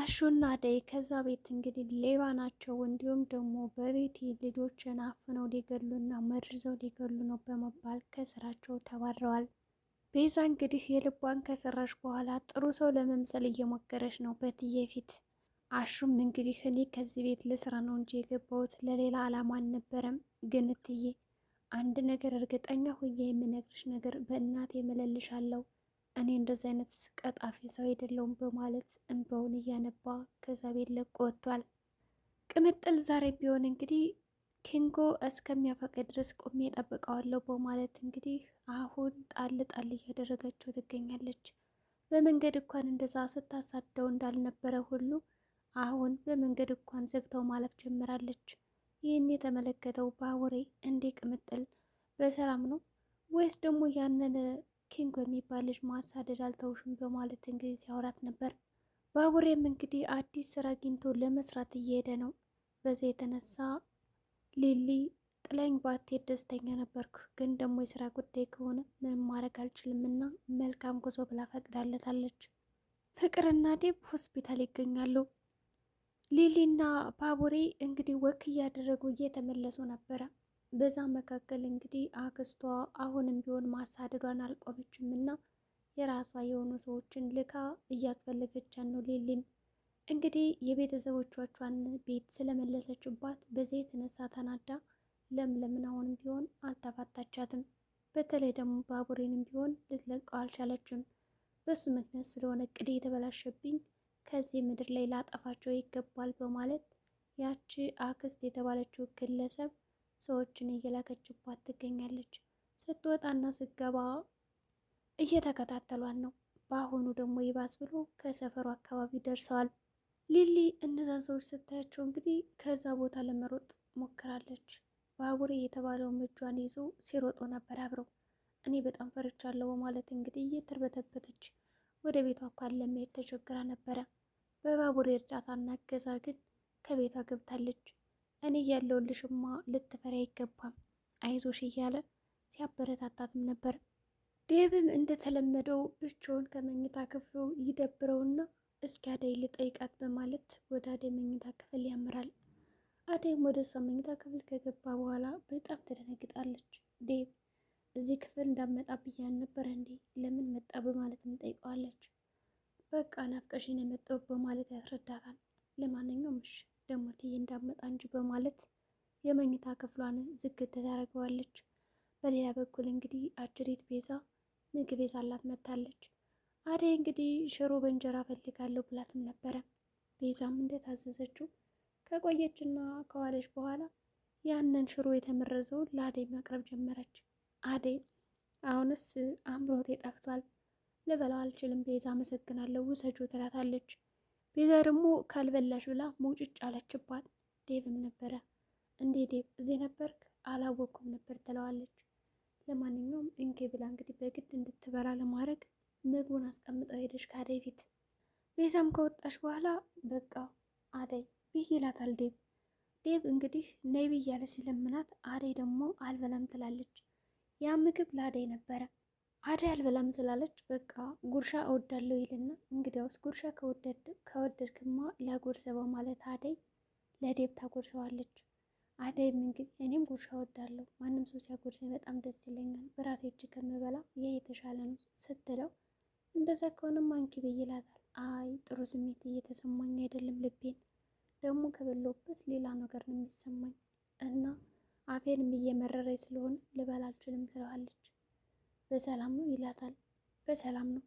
አሹና አደይ ከዛ ቤት እንግዲህ ሌባ ናቸው፣ እንዲሁም ደግሞ በቤት ልጆችን አፍነው ሊገሉና መርዘው ሊገሉ ነው በመባል ከስራቸው ተባረዋል። ቤዛ እንግዲህ የልቧን ከሰራች በኋላ ጥሩ ሰው ለመምሰል እየሞከረች ነው በትዬ ፊት። አሹም እንግዲህ እኔ ከዚህ ቤት ልስራ ነው እንጂ የገባሁት ለሌላ ዓላማ አልነበረም። ግን እትዬ አንድ ነገር እርግጠኛ ሁዬ የምነግርሽ ነገር በእናቴ እምልልሻለሁ እኔ እንደዚህ አይነት ቀጣፊ ሰው አይደለሁም በማለት እንባውን እያነባ ከዛ ቤት ለቆ ወጥቷል። ቅምጥል ዛሬ ቢሆን እንግዲህ ኪንጎ እስከሚያፈቅድ ድረስ ቆሜ እጠብቀዋለሁ በማለት እንግዲህ አሁን ጣል ጣል እያደረገችው ትገኛለች። በመንገድ እንኳን እንደዛ ስታሳደው እንዳልነበረ ሁሉ አሁን በመንገድ እንኳን ዘግተው ማለፍ ጀምራለች። ይህን የተመለከተው ባቡሬ እንዴ ቅምጥል በሰላም ነው ወይስ ደግሞ ያንን ኪንጎ የሚባል ልጅ ማሳደድ አልተውሽም በማለት እንግዲህ ሲያወራት ነበር። ባቡሬም እንግዲህ አዲስ ስራ አግኝቶ ለመስራት እየሄደ ነው። በዛ የተነሳ ሊሊ ጥላኝ ባትሄድ ደስተኛ ነበርኩ፣ ግን ደግሞ የስራ ጉዳይ ከሆነ ምንም ማድረግ አልችልም እና መልካም ጉዞ ብላ ፈቅዳለታለች። ፍቅርና ዴብ ሆስፒታል ይገኛሉ። ሊሊና ባቡሬ እንግዲህ ወክ እያደረጉ እየተመለሱ ነበረ። በዛ መካከል እንግዲህ አክስቷ አሁንም ቢሆን ማሳደዷን አልቆመችም እና የራሷ የሆኑ ሰዎችን ልካ እያስፈለገቻት ነው ሊሊን። እንግዲህ የቤተሰቦቿን ቤት ስለመለሰችባት በዚህ የተነሳ ተናዳ ለምለምን አሁንም ቢሆን አልተፋታቻትም። በተለይ ደግሞ ባቡሬንም ቢሆን ልትለቀው አልቻለችም። በሱ ምክንያት ስለሆነ እቅዴ የተበላሸብኝ ከዚህ ምድር ላይ ላጠፋቸው ይገባል በማለት ያቺ አክስት የተባለችው ግለሰብ ሰዎችን እየላከችባት ትገኛለች። ስትወጣና ስትገባ እየተከታተሏን ነው። በአሁኑ ደግሞ ይባስ ብሎ ከሰፈሩ አካባቢ ደርሰዋል። ሊሊ እነዛን ሰዎች ስታያቸው እንግዲህ ከዛ ቦታ ለመሮጥ ሞክራለች። ባቡሬ የተባለውን እጇን ይዞ ሲሮጡ ነበር አብረው። እኔ በጣም ፈርቻለሁ በማለት እንግዲህ እየተርበተበተች ወደ ቤቷ እንኳን ለመሄድ ተቸግራ ነበረ። በባቡሬ እርዳታና እገዛ ግን ከቤቷ ገብታለች። እኔ ያለሁልሽማ ልትፈሪ አይገባም አይዞሽ እያለ ሲያበረታታትም ነበር። ዴብም እንደተለመደው ብቻውን ከመኝታ ክፍሉ ይደብረውና እስኪ አደይ ልጠይቃት በማለት ወደ አደይ መኝታ ክፍል ያምራል። አደይም ወደ እሷ መኝታ ክፍል ከገባ በኋላ በጣም ትደነግጣለች። ዴብ እዚህ ክፍል እንዳመጣ ብያን ነበር እንዴ ለምን መጣ በማለትም ጠይቀዋለች። በቃ ናፍቀሽን የመጣው በማለት ያስረዳታል። ለማንኛውም እሺ ደግሞ ትዬ እንዳመጣ እንጂ በማለት የመኝታ ክፍሏን ዝግት ታደርገዋለች። በሌላ በኩል እንግዲህ አጅሬት ቤዛ ምግብ ይዛላት መታለች። አደይ እንግዲህ ሽሮ በእንጀራ ፈልጋለሁ ብላትም ነበረ። ቤዛም እንደታዘዘችው ከቆየችና ከዋለች በኋላ ያንን ሽሮ የተመረዘውን ለአደይ ማቅረብ ጀመረች። አደይ አሁንስ አምሮቴ ጠፍቷል፣ ልበላው አልችልም ቤዛ አመሰግናለሁ ውሰጁ ትላታለች። ቤዛ ደግሞ ካልበላሽ ብላ ሙጭጭ አለችባት። ዴብም ነበረ እንዴ ዴብ እዚህ ነበርክ አላወቅኩም ነበር ትለዋለች። ለማንኛውም እንኬ ብላ እንግዲህ በግድ እንድትበላ ለማድረግ ምግቡን አስቀምጠው ሄደች ከአደይ ፊት። ቤዛም ከወጣች በኋላ በቃ አደይ ብይ ይላታል ዴብ። ዴብ እንግዲህ ነይ ብያለ ሲለምናት አደይ ደግሞ አልበላም ትላለች። ያ ምግብ ለአደይ ነበረ። አደይ አልበላም ስላለች በቃ ጉርሻ እወዳለሁ ይልና እንግዲያውስ ጉርሻ ከወደድክማ ላጎርሰ በማለት አደይ ለዴብ ታጎርሰዋለች። አደይም እንግዲህ እኔም ጉርሻ እወዳለሁ፣ ማንም ሰው ሲያጎርሰኝ በጣም ደስ ይለኛል፣ በራሴ እጅ ከምበላ ይህ የተሻለ ነው ስትለው እንደዛ ከሆነም አንኪ ብይ ይላታል። አይ ጥሩ ስሜት እየተሰማኝ አይደለም፣ ልቤን ደግሞ ከበላሁበት ሌላ ነገር ነው የሚሰማኝ እና አፌንም እየመረረኝ ስለሆነ ልበላ አልችልም ትለዋለች። በሰላም ነው ይላታል። በሰላም ነው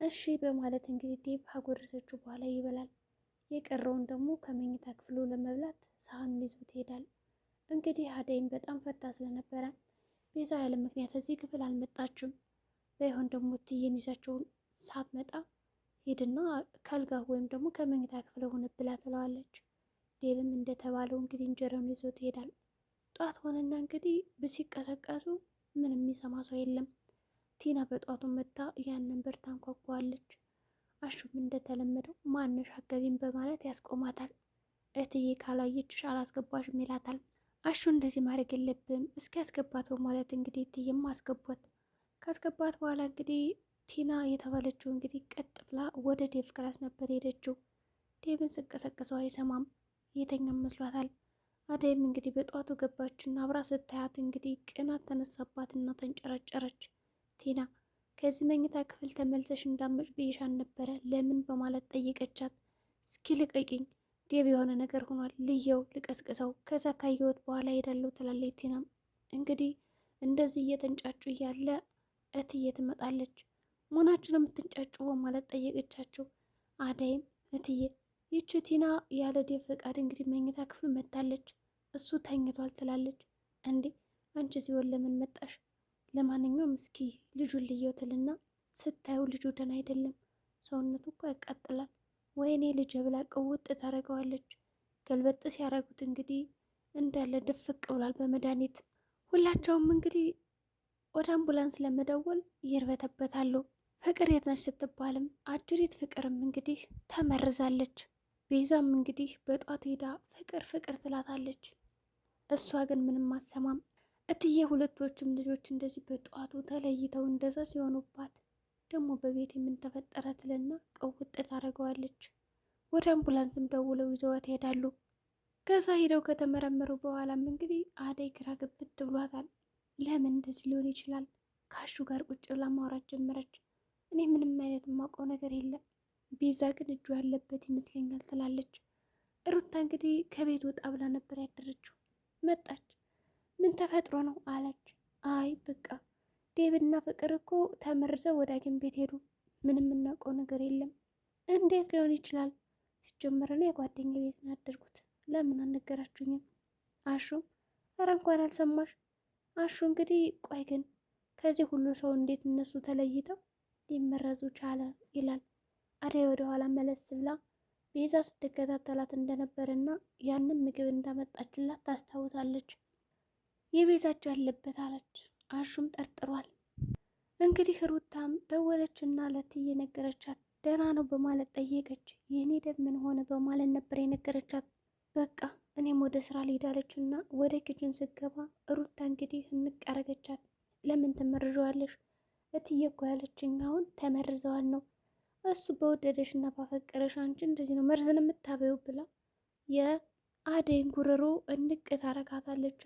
እሺ በማለት እንግዲህ ዴብ ካጎረሰችው በኋላ ይበላል። የቀረውን ደግሞ ከመኝታ ክፍሉ ለመብላት ሳህኑን ይዞ ይሄዳል። እንግዲህ አደይም በጣም ፈታ ስለነበረ ቤዛ ያለ ምክንያት እዚህ ክፍል አልመጣችም፣ ባይሆን ደግሞ ትዬን ይዛቸውን ሳትመጣ ሄድና ከአልጋ ወይም ደግሞ ከመኝታ ክፍል ሆነ ብላ ትለዋለች። ዴብም እንደተባለው እንግዲህ እንጀራውን ይዞ ይሄዳል። ጧት ሆነና እንግዲህ ሲቀሰቀሱ ምንም የሚሰማ ሰው የለም። ቲና በጧቱ መታ ያንን በር ታንኳኳዋለች። አሹም እንደተለመደው ማነሽ አገቢም በማለት ያስቆማታል። እትዬ ካላየችሽ አላስገባሽም ይላታል። አሹ እንደዚህ ማድረግ የለብም እስኪ ያስገባት በማለት እንግዲህ እትዬም አስገቧት። ካስገባት በኋላ እንግዲህ ቲና የተባለችው እንግዲህ ቀጥ ብላ ወደ ዴቭ ክላስ ነበር ሄደችው። ዴብን ስቀሰቅሰው አይሰማም። የተኛም መስሏታል። አደይም እንግዲህ በጠዋቱ ገባችና አብራ ስታያት እንግዲህ ቅናት ተነሳባትና ተንጨረጨረች። ቲና ከዚህ መኝታ ክፍል ተመልሰሽ እንዳመጭ ብዬሻን ነበረ ለምን በማለት ጠየቀቻት። እስኪ ልቀቂኝ፣ ዴብ የሆነ ነገር ሆኗል፣ ልየው፣ ልቀስቅሰው፣ ከዛ ካየሁት በኋላ ሄዳለሁ ትላለች። ቲናም እንግዲህ እንደዚህ እየተንጫጩ እያለ እትዬ ትመጣለች። መሆናችን የምትንጫጩ በማለት ጠየቀቻቸው። አደይም እትዬ ይቺ ቲና ያለ ዴብ ፈቃድ እንግዲህ መኝታ ክፍል መታለች፣ እሱ ተኝቷል ትላለች። እንዴ አንቺ ሲሆን ለምን መጣሽ? ለማንኛውም እስኪ ልጁን ልየው ትልና ስታዩ ልጁ ደህና አይደለም፣ ሰውነቱ እኮ ያቃጥላል። ወይኔ ልጅ ብላ ቅውጥ ታደርገዋለች። ገልበጥ ሲያደርጉት እንግዲህ እንዳለ ድፍቅ ብሏል በመድኃኒት። ሁላቸውም እንግዲህ ወደ አምቡላንስ ለመደወል ይርበተበታሉ። ፍቅር የት ነች ስትባልም አጅሪት ፍቅርም እንግዲህ ተመርዛለች። ቤዛም እንግዲህ በጧቱ ሄዳ ፍቅር ፍቅር ትላታለች። እሷ ግን ምንም አሰማም። እትዬ ሁለቶችም ልጆች እንደዚህ በጠዋቱ ተለይተው እንደዛ ሲሆኑባት ደግሞ በቤት የምንተፈጠረ ትልና ቀውጥ ታደርገዋለች። ወደ አምቡላንስም ደውለው ይዘዋት ይሄዳሉ። ከዛ ሂደው ከተመረመሩ በኋላም እንግዲህ አደይ ግራ ግብት ብሏታል። ለምን እንደዚህ ሊሆን ይችላል? ከአሹ ጋር ቁጭ ብላ ማውራት ጀመረች። እኔ ምንም አይነት የማውቀው ነገር የለም፣ ቤዛ ግን እጁ ያለበት ይመስለኛል ትላለች። ሩታ እንግዲህ ከቤት ወጣ ብላ ነበር ያደረችው። መጣች። ምን ተፈጥሮ ነው አለች። አይ በቃ ዴብና ፍቅር እኮ ተመርዘው ወደ ሐኪም ቤት ሄዱ። ምንም የምናውቀው ነገር የለም። እንዴት ሊሆን ይችላል? ሲጀመር ነው የጓደኛ ቤት ነው ያደርጉት። ለምን አልነገራችሁኝም? አሹ ኧረ እንኳን አልሰማሽ። አሹ እንግዲህ ቆይ ግን ከዚህ ሁሉ ሰው እንዴት እነሱ ተለይተው ሊመረዙ ቻለ ይላል። አደይ ወደ ኋላ መለስ ብላ ቤዛ ስትከታተላት እንደነበረና ያንን ምግብ እንዳመጣችላት ታስታውሳለች። የቤዛቸው ያለበት አለች። አሹም ጠርጥሯል። እንግዲህ ሩታም ደወለችና ለእትዬ ነገረቻት። ደህና ነው በማለት ጠየቀች። የኔ ደም ምን ሆነ በማለት ነበር የነገረቻት። በቃ እኔም ወደ ስራ ልሄዳለችና ወደ ኪችን ስገባ ሩታ እንግዲህ እንቀረገቻት። ለምን ትመርዘዋለሽ? እትዬ እኮ ያለችኝ አሁን ተመርዘዋል ነው። እሱ በወደደሽ እና ባፈቀረሽ አንቺ እንደዚህ ነው መርዝን የምታበዩ ብላ የአደይን ጉሮሮ እንቅ ታረጋታለች።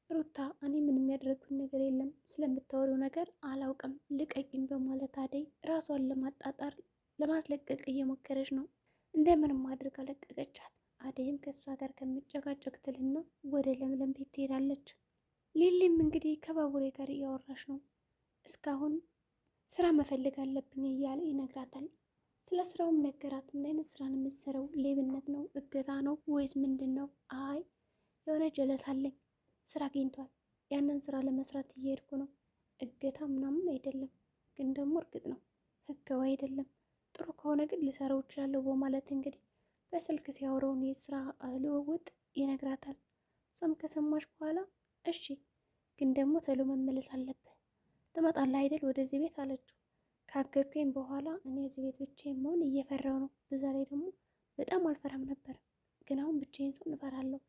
ሩታ እኔ ምንም ያደረግኩት ነገር የለም፣ ስለምታወሪው ነገር አላውቅም፣ ልቀቂም በማለት አደይ ራሷን ለማጣጣር ለማስለቀቅ እየሞከረች ነው። እንደምንም አድርጋ ለቀቀቻት። አደይም ከእሷ ጋር ከሚጨቃጨቅ ትልና ወደ ለምለም ቤት ትሄዳለች። ሊሊም እንግዲህ ከባቡሬ ጋር እያወራች ነው። እስካሁን ስራ መፈለግ አለብኝ እያለ ይነግራታል። ስለ ስራውም ነገራት። ምን አይነት ስራ ነው የምትሰራው? ሌብነት ነው? እገታ ነው ወይስ ምንድን ነው? አይ የሆነ ጀለስ አለኝ፣ ስራ አግኝቷል። ያንን ስራ ለመስራት እየሄድኩ ነው። እገታ ምናምን አይደለም፣ ግን ደግሞ እርግጥ ነው ህጋዊ አይደለም። ጥሩ ከሆነ ግን ልሰራው እችላለሁ በማለት እንግዲህ በስልክ ሲያወራውን የስራ ልውውጥ ይነግራታል። እሷም ከሰማች በኋላ እሺ፣ ግን ደግሞ ተሎ መመለስ አለብህ፣ ትመጣለህ አይደል ወደዚህ ቤት አለችው። ካገትከኝ በኋላ እኔ እዚህ ቤት ብቻዬን መሆን እየፈራው ነው። በዛ ላይ ደግሞ በጣም አልፈራም ነበር፣ ግን አሁን ብቻዬን ሰው እንፈራለሁ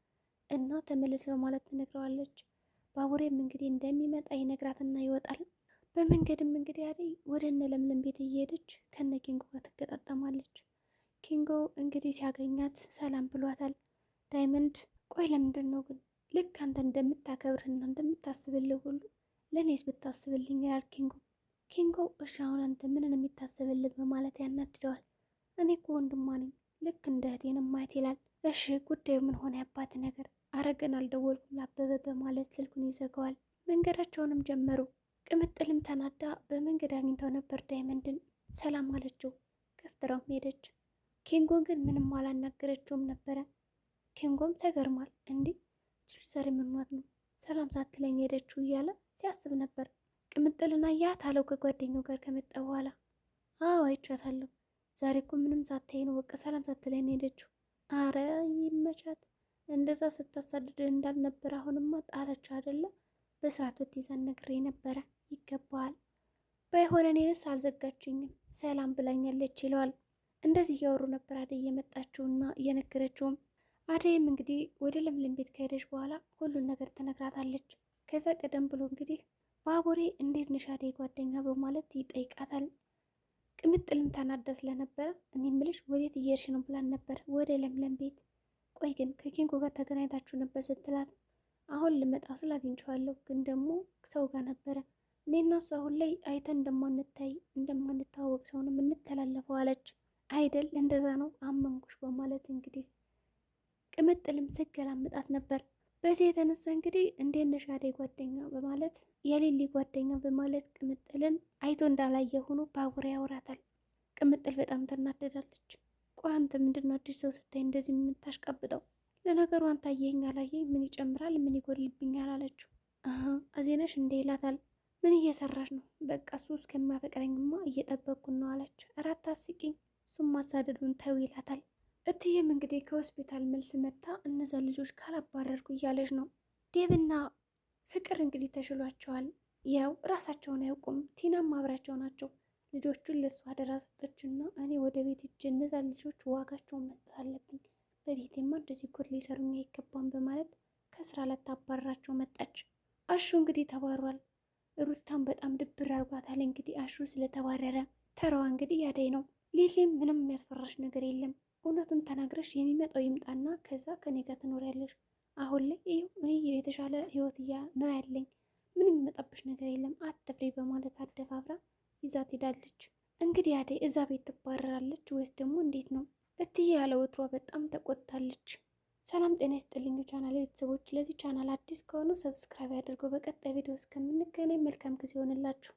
እና ተመልስ በማለት ትነግረዋለች። ባቡሬም እንግዲህ እንደሚመጣ ይነግራትና ይወጣል። በመንገድም እንግዲህ አደይ ወደ እነ ለምለም ቤት እየሄደች ከነ ኪንጎ ጋር ትገጣጠማለች። ኪንጎ እንግዲህ ሲያገኛት ሰላም ብሏታል። ዳይመንድ ቆይ ለምንድን ነው ግን ልክ አንተ እንደምታከብርህና እንደምታስብልህ ሁሉ ለእኔስ ብታስብልኝ ይላል ኪንጎ። ኪንጎ እሺ አሁን አንተ ምንን የሚታስብልህ በማለት ያናድደዋል። እኔ እኮ ወንድሟ ነኝ ልክ እንደ እህቴን ማየት ይላል። እሺ ጉዳዩ ምን ሆነ ያባት ነገር? አረገን አልደወልኩም ላበበ በማለት ስልኩን ይዘጋዋል። መንገዳቸውንም ጀመሩ። ቅምጥልም ተናዳ በመንገድ አግኝተው ነበር ዳይመንድን። ሰላም አለችው። ከፍትረውም ሄደች። ኪንጎ ግን ምንም አላናገረችውም ነበረ። ኪንጎም ተገርሟል። እንዲህ ችል ዛሬ ምንዋት ነው ሰላም ሳትለኝ ሄደችው እያለ ሲያስብ ነበር። ቅምጥልና ያት አለው ከጓደኛው ጋር ከመጣ በኋላ። አዎ አይቻታለሁ። ዛሬ እኮ ምንም ሳታይ ነው በቃ ሰላም ሳትለኝ ሄደችው። አረ ይመቻት። እንደዛ ስታሳድድ እንዳልነበር አሁንማ ጣለች አይደለ? በስርዓት ብትይዛን ነግሬ ነበረ። ይገባዋል። ባይሆን እኔንስ አልዘጋችኝም ሰላም ብላኛለች ይለዋል። እንደዚህ እያወሩ ነበር አደይ እየመጣችውና እየነገረችውም። አደይም እንግዲህ ወደ ለምለም ቤት ከሄደች በኋላ ሁሉን ነገር ትነግራታለች። ከዛ ቀደም ብሎ እንግዲህ ባቡሬ እንዴት ነሽ አደይ ጓደኛ በማለት ይጠይቃታል። ቅምጥልም ተናዳ ስለነበረ እኔ ምልሽ ወዴት እየሄድሽ ነው ብላን ነበር። ወደ ለምለም ቤት። ቆይ ግን ከኪንጎ ጋር ተገናኝታችሁ ነበር ስትላት አሁን ልመጣ ስል አግኝቼዋለሁ፣ ግን ደግሞ ሰው ጋር ነበረ። እኔና እሱ አሁን ላይ አይተን እንደማንተዋወቅ ሰው ነው የምንተላለፈው አለች። አይደል እንደዛ ነው አመንኩሽ በማለት እንግዲህ ቅምጥልም ስገላምጣት ነበር። በዚህ የተነሳ እንግዲህ እንዴት ነሽ አደይ ጓደኛ በማለት የሊሊ ጓደኛ በማለት ቅምጥልን አይቶ እንዳላየ ሆኖ ባቡሬ ያወራታል። ቅምጥል በጣም ትናደዳለች። ቆይ አንተ ምንድነው አዲስ ሰው ስታይ እንደዚህ የምታሽቀብጠው? ለነገሩ አንተ አየኸኝ አላየኝ ምን ይጨምራል ምን ይጎልብኛል አለችው። አዜነሽ እንዴ ይላታል። ምን እየሰራሽ ነው? በቃ እሱ እስከማፈቅረኝማ እየጠበቅኩን ነው አለች። እራት አስቂኝ እሱም ማሳደዱን ተው ይላታል። እትዬም እንግዲህ ከሆስፒታል መልስ መታ እነዛ ልጆች ካላባረርኩ እያለች ነው። ዴብና ፍቅር እንግዲህ ተሽሏቸዋል። ያው ራሳቸውን አያውቁም። ቲናም አብራቸው ናቸው። ልጆቹን ለእሱ አደራ ሰጠችና እኔ ወደ ቤት ሂጅ እነዛ ልጆች ዋጋቸውን መስጠት አለብኝ፣ በቤቴማ እንደዚህ ጉድ ሊሰሩኝ አይገባም በማለት ከስራ ላታባረራቸው መጣች። አሹ እንግዲህ ተባሯል። ሩታም በጣም ድብር አርጓታል። እንግዲህ አሹ ስለተባረረ ተራዋ እንግዲህ ያደይ ነው። ሊሊም ምንም የሚያስፈራሽ ነገር የለም፣ እውነቱን ተናግረሽ የሚመጣው ይምጣና ከዛ ከኔ ጋር ትኖሪያለሽ። አሁን ላይ እኔ የተሻለ ህይወት ነው ያለኝ፣ ምንም የሚመጣብሽ ነገር የለም አትፍሪ በማለት አደፋፍራ ይዛት ሄዳለች። እንግዲህ አደይ እዛ ቤት ትባረራለች ወይስ ደግሞ እንዴት ነው? እትዬ ያለ ወትሯ በጣም ተቆጥታለች። ሰላም ጤና ይስጥልኝ ቻናል ቤተሰቦች፣ ለዚህ ቻናል አዲስ ከሆኑ ሰብስክራይብ ያድርገው። በቀጣይ ቪዲዮ እስከምንገናኝ መልካም ጊዜ ይሆንላችሁ።